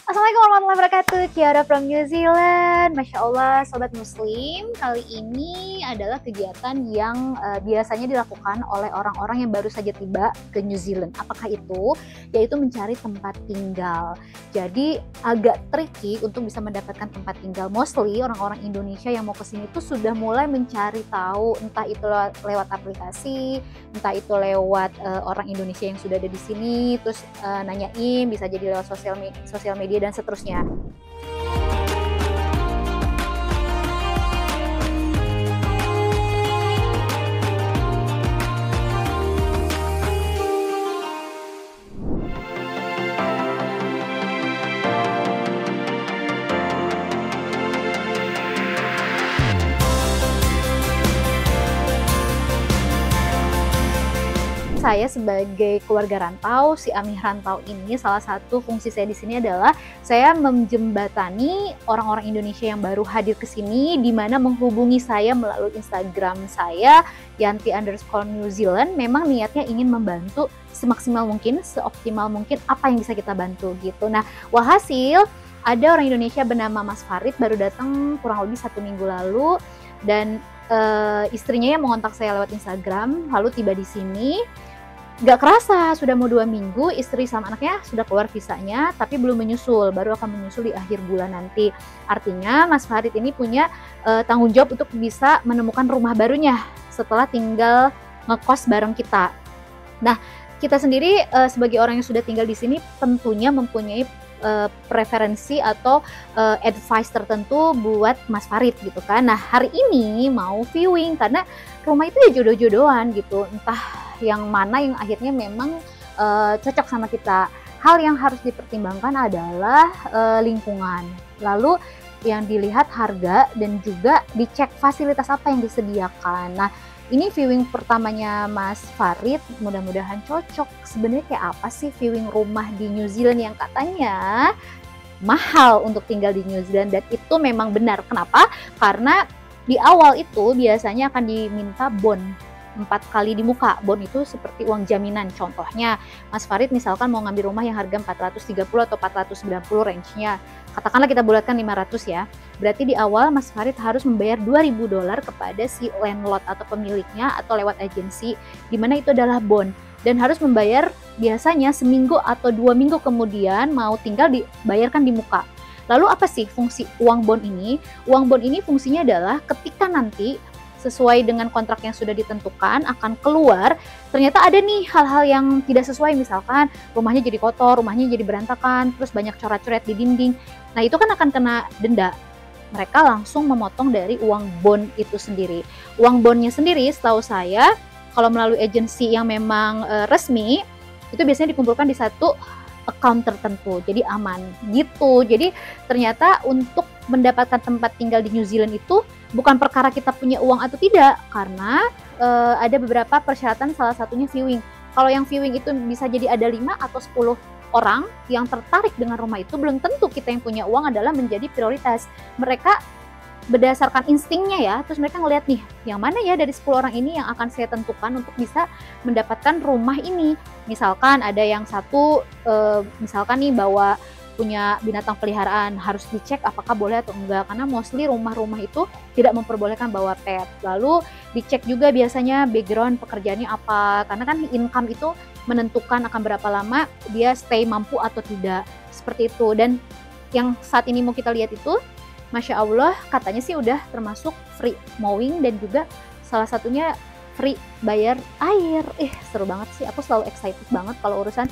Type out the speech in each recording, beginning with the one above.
Assalamualaikum warahmatullahi wabarakatuh. Kiara from New Zealand. Masya Allah, sobat muslim. Kali ini adalah kegiatan yang biasanya dilakukan oleh orang-orang yang baru saja tiba ke New Zealand. Apakah itu? Yaitu mencari tempat tinggal. Jadi agak tricky untuk bisa mendapatkan tempat tinggal. Mostly orang-orang Indonesia yang mau ke sini tuh sudah mulai mencari tahu, entah itu lewat aplikasi, entah itu lewat orang Indonesia yang sudah ada di sini, terus nanyain, bisa jadi lewat sosial media dan seterusnya. Saya sebagai keluarga rantau, si Amih Rantau ini, salah satu fungsi saya di sini adalah saya menjembatani orang-orang Indonesia yang baru hadir ke sini, di mana menghubungi saya melalui Instagram saya Yanti_New Zealand. Memang niatnya ingin membantu semaksimal mungkin, seoptimal mungkin apa yang bisa kita bantu gitu. Nah, walhasil ada orang Indonesia bernama Mas Farid baru datang kurang lebih 1 minggu lalu, dan istrinya yang mengontak saya lewat Instagram lalu tiba di sini. Gak kerasa sudah mau 2 minggu, istri sama anaknya sudah keluar visanya, tapi belum menyusul, baru akan menyusul di akhir bulan nanti. Artinya Mas Farid ini punya tanggung jawab untuk bisa menemukan rumah barunya setelah tinggal ngekos bareng kita. Nah, kita sendiri sebagai orang yang sudah tinggal di sini tentunya mempunyai preferensi atau advice tertentu buat Mas Farid gitu kan. Nah, hari ini mau viewing karena rumah itu ya jodoh-jodohan gitu, entah yang mana yang akhirnya memang cocok sama kita. Hal yang harus dipertimbangkan adalah lingkungan, lalu yang dilihat harga, dan juga dicek fasilitas apa yang disediakan. Nah, ini viewing pertamanya Mas Farid, mudah-mudahan cocok. Sebenarnya kayak apa sih viewing rumah di New Zealand yang katanya mahal untuk tinggal di New Zealand, dan itu memang benar. Kenapa? Karena di awal itu biasanya akan diminta bond 4 kali di muka. Bond itu seperti uang jaminan. Contohnya, Mas Farid misalkan mau ngambil rumah yang harga 430 atau 490 range-nya. Katakanlah kita bulatkan 500 ya. Berarti di awal Mas Farid harus membayar $2.000 kepada si landlord atau pemiliknya atau lewat agensi, di mana itu adalah bond. Dan harus membayar biasanya seminggu atau 2 minggu kemudian mau tinggal dibayarkan di muka. Lalu apa sih fungsi uang bond ini? Uang bond ini fungsinya adalah ketika nanti sesuai dengan kontrak yang sudah ditentukan akan keluar, ternyata ada nih hal-hal yang tidak sesuai, misalkan rumahnya jadi kotor, rumahnya jadi berantakan, terus banyak coret-coret di dinding. Nah, itu kan akan kena denda. Mereka langsung memotong dari uang bond itu sendiri. Uang bondnya sendiri setahu saya, kalau melalui agensi yang memang resmi, itu biasanya dikumpulkan di satu account tertentu, jadi aman gitu. Jadi ternyata untuk mendapatkan tempat tinggal di New Zealand itu bukan perkara kita punya uang atau tidak, karena ada beberapa persyaratan, salah satunya viewing. Kalau yang viewing itu bisa jadi ada 5 atau 10 orang yang tertarik dengan rumah itu, belum tentu kita yang punya uang adalah menjadi prioritas. Mereka berdasarkan instingnya ya, terus mereka ngelihat nih, yang mana ya dari 10 orang ini yang akan saya tentukan untuk bisa mendapatkan rumah ini. Misalkan ada yang satu, misalkan nih bawa punya binatang peliharaan, harus dicek apakah boleh atau enggak, karena mostly rumah-rumah itu tidak memperbolehkan bawa pet. Lalu dicek juga biasanya background pekerjaannya apa, karena kan income itu menentukan akan berapa lama dia stay mampu atau tidak, seperti itu. Dan yang saat ini mau kita lihat itu, Masya Allah, katanya sih udah termasuk free mowing dan juga salah satunya free bayar air. Seru banget sih, aku selalu excited banget kalau urusan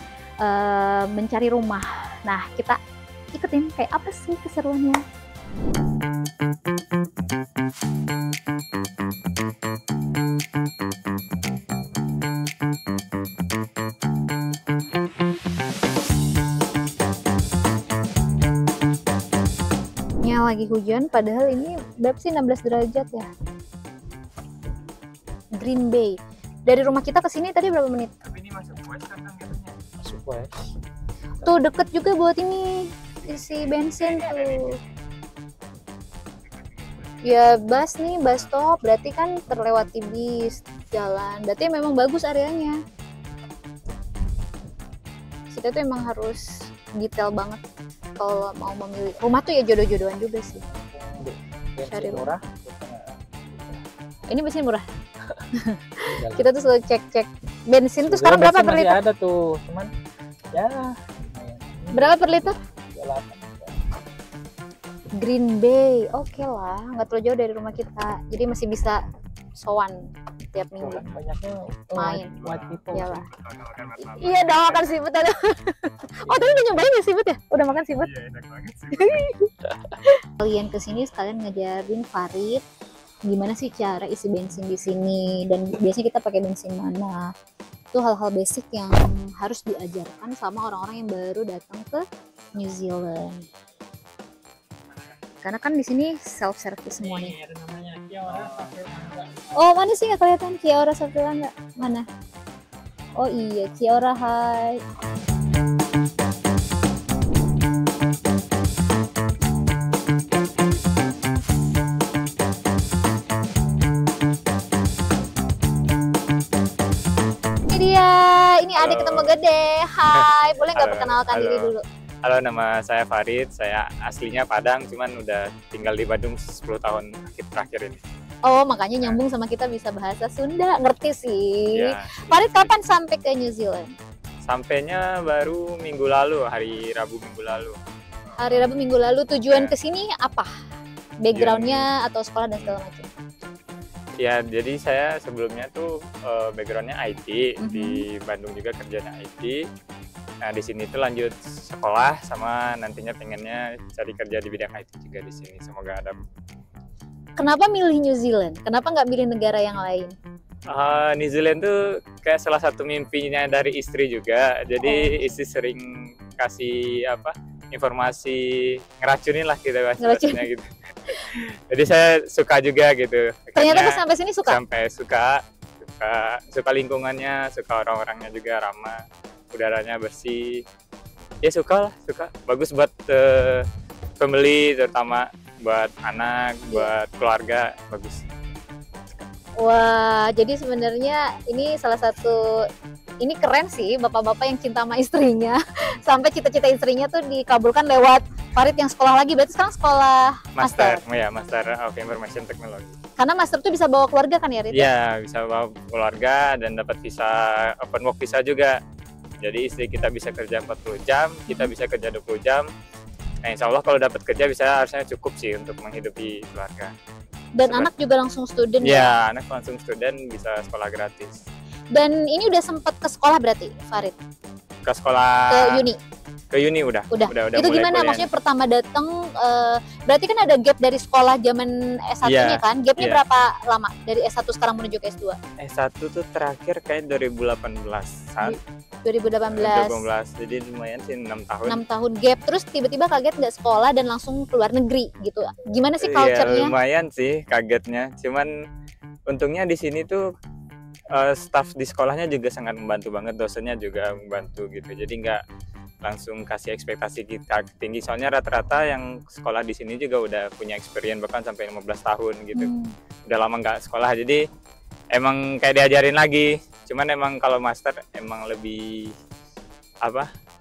mencari rumah. Nah, kita ikutin kayak apa sih keseruannya. Lagi hujan, padahal ini berapa sih, 16 derajat ya. Green Bay. Dari rumah kita ke sini tadi berapa menit? Tapi ini masuk west kan katanya. Masuk west. Tuh deket juga buat ini isi bensin tuh. Ya bus nih, bus stop, berarti kan terlewati bis jalan. Berarti memang bagus areanya. Kita tuh emang harus detail banget. kalau mau memilih rumah tuh ya jodoh-jodohan juga sih. Cari Bensin murah. Ini bensin murah. Kita Kita tuh selalu cek bensin tuh sekarang berapa per masih liter? ada tuh, cuman ya lumayan. Berapa per liter? 38. Green Bay, oke lah, nggak terlalu jauh dari rumah kita, jadi masih bisa sowan tiap minggu. Banyaknya Main. white people. Iya lah. Makan martabak. Iya, udah makan seafood ada. Oh, tadi udah nyobain ya seafood ya? Udah makan seafood? Iya, enak banget sih. Kalian kesini sekalian ngajarin Farid gimana sih cara isi bensin di sini dan biasanya kita pakai bensin mana. Itu hal-hal basic yang harus diajarkan sama orang-orang yang baru datang ke New Zealand. Karena kan di sini self service semuanya. Ini ada namanya Kiora Cafe Mangga. Oh, mana sih nggak kelihatan Kiora Sapila nggak? Mana? Oh iya, Kiora, hai. Ini dia, ini adik ketemu gede. Hai, boleh nggak Halo, perkenalkan diri halo. dulu? Halo, nama saya Farid. Saya aslinya Padang, cuman udah tinggal di Bandung 10 tahun terakhir ini. Oh, makanya nyambung sama kita bisa bahasa Sunda, ngerti sih. Ya, Farid kapan sampai ke New Zealand? sampainya baru minggu lalu, hari Rabu minggu lalu. Hari Rabu minggu lalu. Tujuan Ya. kesini apa? Backgroundnya atau sekolah dan segala macam? Ya, jadi saya sebelumnya tuh backgroundnya IT, Mhm. di Bandung juga kerjanya IT. Nah, di sini tuh lanjut sekolah sama nantinya pengennya cari kerja di bidang IT juga di sini. Semoga ada. Kenapa milih New Zealand? Kenapa nggak milih negara yang lain? New Zealand tuh kayak salah satu mimpinya dari istri juga. Jadi istri sering kasih informasi ngeracunin lah gitu bahasanya gitu. Jadi saya suka juga gitu. Ternyata Makanya pas sampai sini suka. sampai suka lingkungannya, suka orang-orangnya juga ramah, udaranya bersih. Ya suka lah, suka. Bagus buat family, terutama buat anak, buat keluarga, bagus. Wah, jadi sebenarnya ini salah satu, ini keren sih bapak-bapak yang cinta sama istrinya. Sampai cita-cita istrinya tuh dikabulkan lewat Farid yang sekolah lagi. Berarti sekarang sekolah master. Ya, Master of Information Technology. Karena master tuh bisa bawa keluarga kan ya, Rit? Ya, bisa bawa keluarga dan dapat visa open work visa juga. Jadi istri kita bisa kerja 40 jam, kita bisa kerja 20 jam. Nah, insya Allah kalau dapat kerja bisa harusnya cukup sih untuk menghidupi keluarga. Dan Seperti- anak juga langsung student ya? Ya, anak langsung student bisa sekolah gratis. Dan ini udah sempet ke sekolah berarti, Farid? Ke sekolah Ke uni? ke uni udah. Udah. Itu mulai gimana? kuliah. Maksudnya pertama datang, berarti kan ada gap dari sekolah zaman S1-nya Iya, kan? Gapnya iya. berapa lama? Dari S1 sekarang menuju ke S2? S1 tuh terakhir kayak 2018-an. 2018. 2018. Jadi lumayan sih 6 tahun. 6 tahun gap, terus tiba-tiba kaget nggak sekolah dan langsung keluar negeri gitu. Gimana sih Iya, culture-nya? lumayan sih kagetnya. Cuman untungnya di sini tuh staff di sekolahnya juga sangat membantu banget, dosennya juga membantu gitu. Jadi nggak langsung kasih ekspektasi kita tinggi. Soalnya rata-rata yang sekolah di sini juga udah punya experience bahkan sampai 15 tahun gitu. Hmm. Udah lama nggak sekolah, jadi emang kayak diajarin lagi. Cuman emang kalau master emang lebih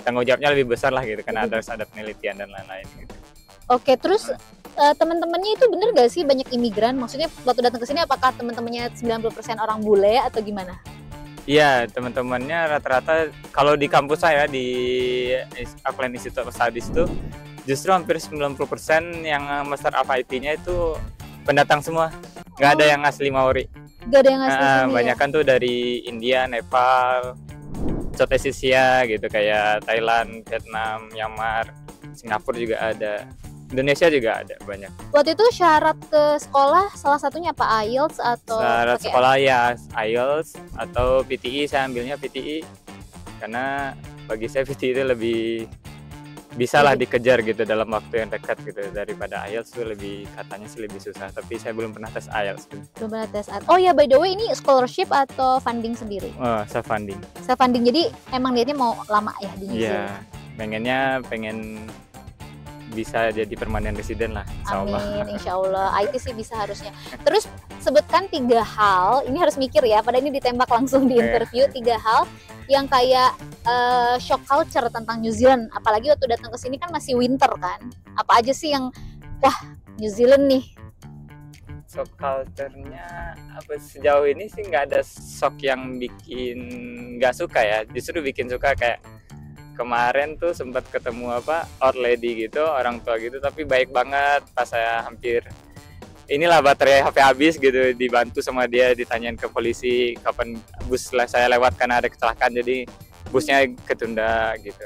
tanggung jawabnya lebih besar lah gitu, karena harus ada penelitian dan lain-lain gitu. Oke, terus teman-temannya itu bener gak sih banyak imigran? Maksudnya waktu datang ke sini apakah teman-temannya 90% orang bule atau gimana? Iya, teman-temannya rata-rata kalau di kampus saya di Auckland Institute of Studies itu justru hampir 90% yang Master of IT-nya itu pendatang semua. Nggak ada yang asli Maori. Gak ada yang asli sini ya? Banyak kan tuh dari India, Nepal, Southeast Asia gitu, kayak Thailand, Vietnam, Myanmar, Singapura juga ada. Indonesia juga ada banyak. Waktu itu syarat ke sekolah salah satunya apa? IELTS atau Syarat pakai sekolah ya IELTS atau PTE, saya ambilnya PTE karena bagi saya PTE itu lebih bisa lah dikejar gitu dalam waktu yang dekat gitu, daripada IELTS itu lebih, katanya sih lebih susah, tapi saya belum pernah tes IELTS gitu. belum pernah tes. Oh ya, by the way, ini scholarship atau funding sendiri? Self funding. Saya funding, jadi emang niatnya mau lama ya di New Iya, Zealand. pengen bisa jadi permanen resident lah, insya Allah. Amin, insya Allah. IT sih bisa harusnya. Terus sebutkan 3 hal, ini harus mikir ya, pada ini ditembak langsung di Oke. interview, 3 hal yang kayak shock culture tentang New Zealand. Apalagi waktu datang ke sini kan masih winter kan. Apa aja sih yang wah New Zealand nih? Shock culture-nya apa sejauh ini sih nggak ada shock yang bikin nggak suka ya, justru bikin suka. Kayak kemarin tuh sempat ketemu old lady gitu, orang tua gitu, tapi baik banget. Pas saya hampir inilah baterai HP habis gitu, dibantu sama dia, ditanyain ke polisi kapan bus saya lewat karena ada kecelakaan jadi busnya ketunda gitu.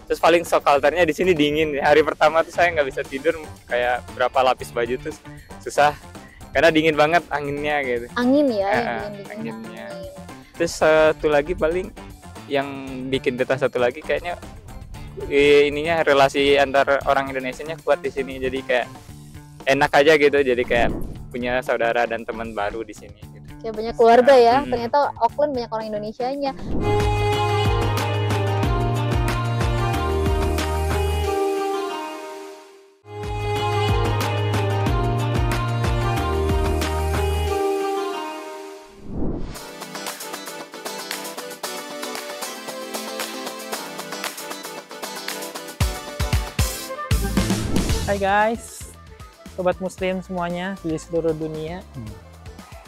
Terus paling shock culture-nya di sini dingin. Hari pertama tuh saya nggak bisa tidur, kayak berapa lapis baju tuh susah karena dingin banget anginnya gitu. Angin ya, anginnya. Terus satu lagi paling yang bikin betah satu lagi kayaknya ininya relasi antar orang Indonesianya kuat di sini, jadi kayak enak aja gitu, jadi kayak punya saudara dan teman baru di sini gitu. Kayak banyak keluarga ya. Ternyata Auckland banyak orang Indonesianya. Hai guys, sobat muslim semuanya di seluruh dunia.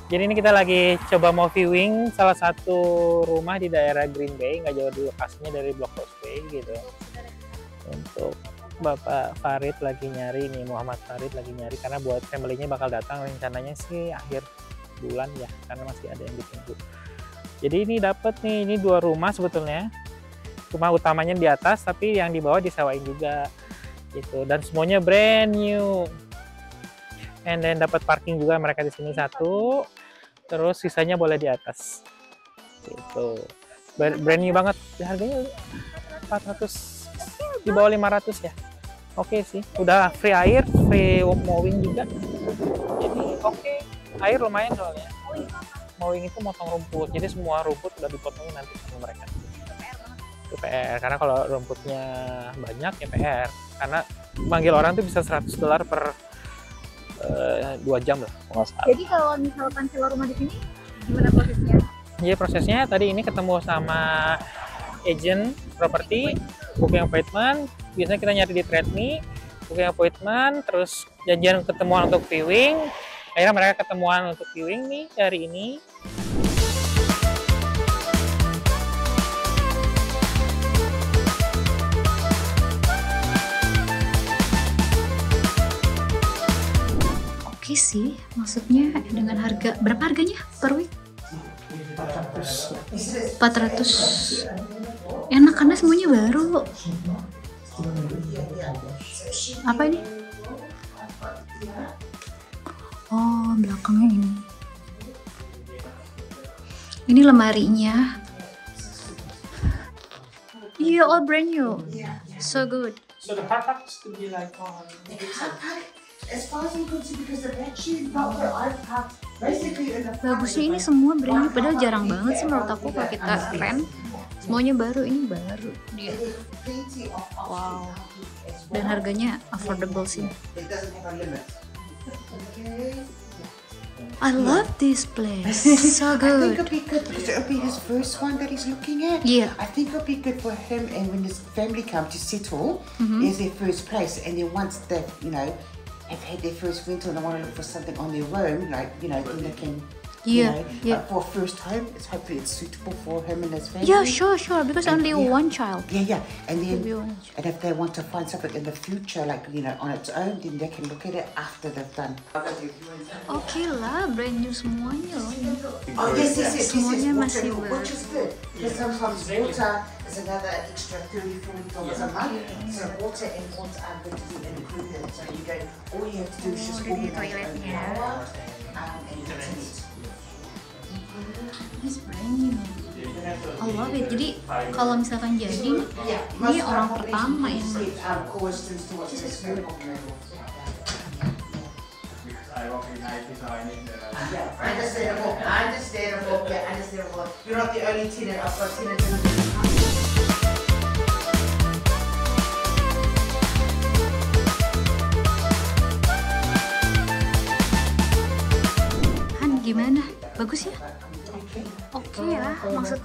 Jadi ini kita lagi coba mau viewing salah satu rumah di daerah Green Bay, nggak jauh di lokasinya dari Blok Causeway gitu. Untuk Bapak Farid lagi nyari nih, Muhammad Farid lagi nyari karena buat family-nya bakal datang rencananya sih akhir bulan ya, karena masih ada yang ditunggu. Jadi ini dapat nih, ini 2 rumah sebetulnya. Rumah utamanya di atas, tapi yang di bawah disewain juga. Gitu, dan semuanya brand new, and then dapat parking juga mereka di sini 1, terus sisanya boleh di atas. Gitu, brand new banget, harganya 400, di bawah 500 ya. Oke sih, udah free air, free mowing juga, jadi oke. Air lumayan soalnya. Mowing itu motong rumput, jadi semua rumput udah dipotongin nanti sama mereka. Itu PR, karena kalau rumputnya banyak ya PR, karena manggil orang tuh bisa $100 per 2 jam lah. Jadi kalau misalkan sewa rumah di sini gimana prosesnya? Jadi prosesnya tadi ini ketemu sama agent properti, booking appointment. Biasanya kita nyari di TradeMe, booking appointment, terus janjian ketemuan untuk viewing. Akhirnya mereka ketemuan untuk viewing nih hari ini. Oke sih, maksudnya dengan harga, berapa harganya per week? 400. Enak karena semuanya baru. Apa ini? Oh, belakangnya ini. Ini lemarinya. Yeah, all brand new. So good. So the car park is to be like on. As far as I'm concerned, because the battery is not where I've parked. Basically, in the Bagusnya ini semua brand new, padahal jarang banget sih menurut aku kalau kita rent. Semuanya baru, ini baru dia. Wow. Dan harganya affordable sih. It doesn't have a limit. Okay. I love this place. So I think good. it'll be good because it'll be his first one that he's looking at. Yeah. I think it'll be good for him, and when his family come to settle, is their first place, and then once they, have had their first winter and they want to look for something on their own, like then they can. Yeah, yeah. But for first home, hopefully it's suitable for him and his family. Yeah, sure, because only Yeah. one child. Yeah, and then Maybe one. and if they want to find something in the future, like on its own, then they can look at it after they've done. Oke lah, brand new semuanya loh ini. Oh yes. Semuanya water masih look, which is good because sometimes water is another extra $30-40 a month. So water and water are going to be included. So you don't. All you have to do is just Udah di organize your own toiletnya. power and internet. This brand new. I love it. Jadi kalau misalkan jadi, ini orang pertama yang Questions to what this food. Yeah, understandable. Yeah, understandable. You're not the only tenant. I've got tenants in the Han gimana? Bagus ya? Oke lah, maksud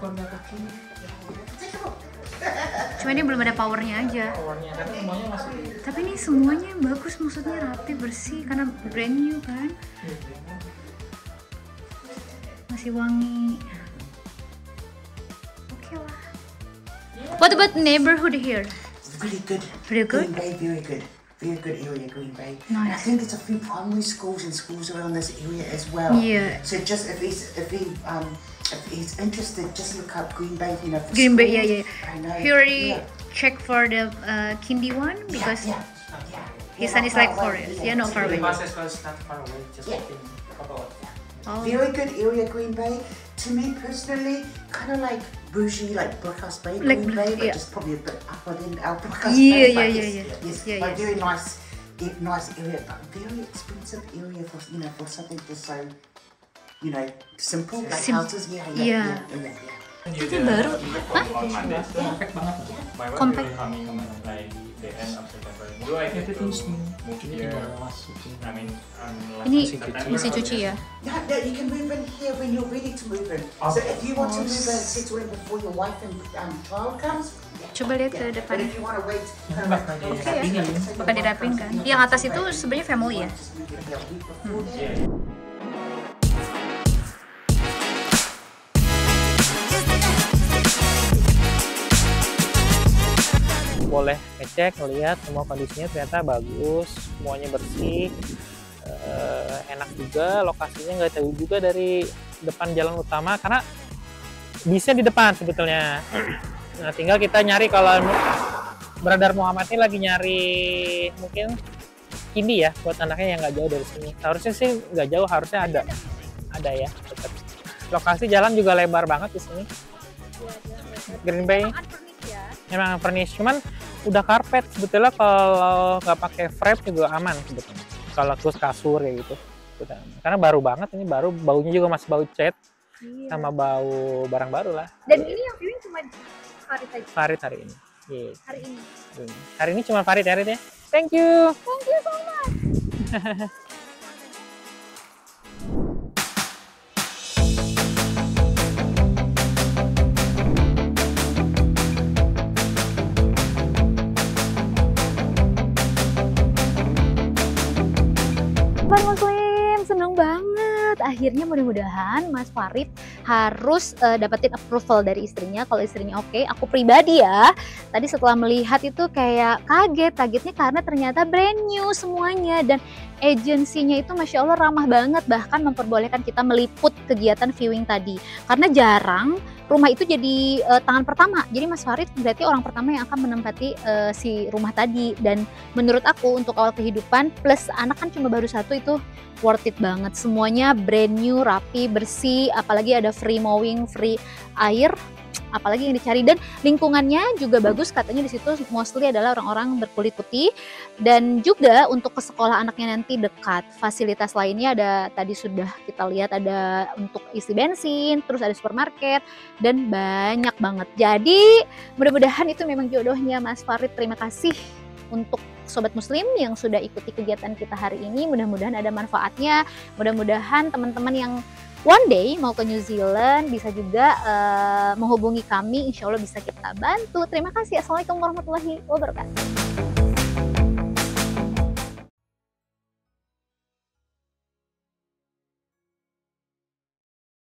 Cuma ini belum ada powernya aja. Powernya kan semuanya masih Tapi ini semuanya bagus, maksudnya rapi, bersih karena brand new kan. Masih wangi. Oke lah. What about neighborhood here? Really good. Really good? Green Bay, very good. Very good area, Green Bay. Nice. I think there's a few primary schools and schools around this area as well. Yeah. So just if he's interested, just look up Green Bay. You know. For Green Bay, schools. yeah. I know. He already Yeah. check for the kindy one because yeah. his son is like 4 years. Yeah, not far away. the process was not far away, just Yeah. within a couple of Oh. Very good area, Green Bay. To me personally, kind of like bougie, like Brookhouse Bay, Like, Green Bay, but yeah. just probably a bit upper than our Brookhouse Yeah, Bay. but yeah, yes, yeah. Yes, Yeah, but yeah. very nice area, but very expensive area for for something just so simple like houses. Yeah. Itu baru. Hah? Perfect banget. My wife Compact. will coming like the end of September. Do I get to Everything's new. move Ini here? tinggal masukin. I mean, Ini September masih or cuci ya? No, you can move in here when you're ready to move in. So if you want to move in and settle in before your wife and child comes, Coba lihat ke but depan. if you want to wait, Bakal Oke ya. dirapingin. Bakal dirapin kan. Yang atas itu sebenarnya family ya. just move in here a week before that. Boleh ngecek, ngelihat semua kondisinya ternyata bagus, semuanya bersih, enak juga, lokasinya nggak jauh juga dari depan jalan utama karena bisa di depan sebetulnya. Nah, tinggal kita nyari kalau Brother Muhammad ini lagi nyari mungkin ini ya buat anaknya yang nggak jauh dari sini. Harusnya sih nggak jauh, harusnya ada ya. Tetap. Lokasi jalan juga lebar banget di sini. Green Bay. Memang furnish, cuman udah karpet sebetulnya kalau nggak pakai frame juga aman sebetulnya. Kalau terus kasur kayak gitu, udah aman. Karena baru banget ini, baru baunya juga masih bau cat sama bau barang baru lah. Dan ini yang viewing cuma Farid aja Farid hari ini. Yes. hari ini. Hari ini cuma Farid ya. Thank you. Thank you so much. Sobat Muslim, seneng banget. Akhirnya mudah-mudahan Mas Farid harus dapetin approval dari istrinya. Kalau istrinya oke, aku pribadi ya, tadi setelah melihat itu kayak kagetnya karena ternyata brand new semuanya. Dan agensinya itu Masya Allah ramah banget, bahkan memperbolehkan kita meliput kegiatan viewing tadi. Karena jarang rumah itu jadi tangan pertama. Jadi Mas Farid berarti orang pertama yang akan menempati si rumah tadi. Dan menurut aku untuk awal kehidupan plus anak kan cuma baru satu, itu worth it banget. Semuanya brand new, rapi, bersih, apalagi ada free mowing, free air, apalagi yang dicari. Dan lingkungannya juga bagus, katanya di situ mostly adalah orang-orang berkulit putih. Dan juga untuk ke sekolah anaknya nanti dekat. Fasilitas lainnya ada, tadi sudah kita lihat ada untuk isi bensin, terus ada supermarket dan banyak banget. Jadi mudah-mudahan itu memang jodohnya Mas Farid. Terima kasih untuk Sobat Muslim yang sudah ikuti kegiatan kita hari ini. Mudah-mudahan ada manfaatnya. Mudah-mudahan teman-teman yang one day mau ke New Zealand bisa juga menghubungi kami. Insya Allah bisa kita bantu. Terima kasih. Assalamualaikum warahmatullahi wabarakatuh.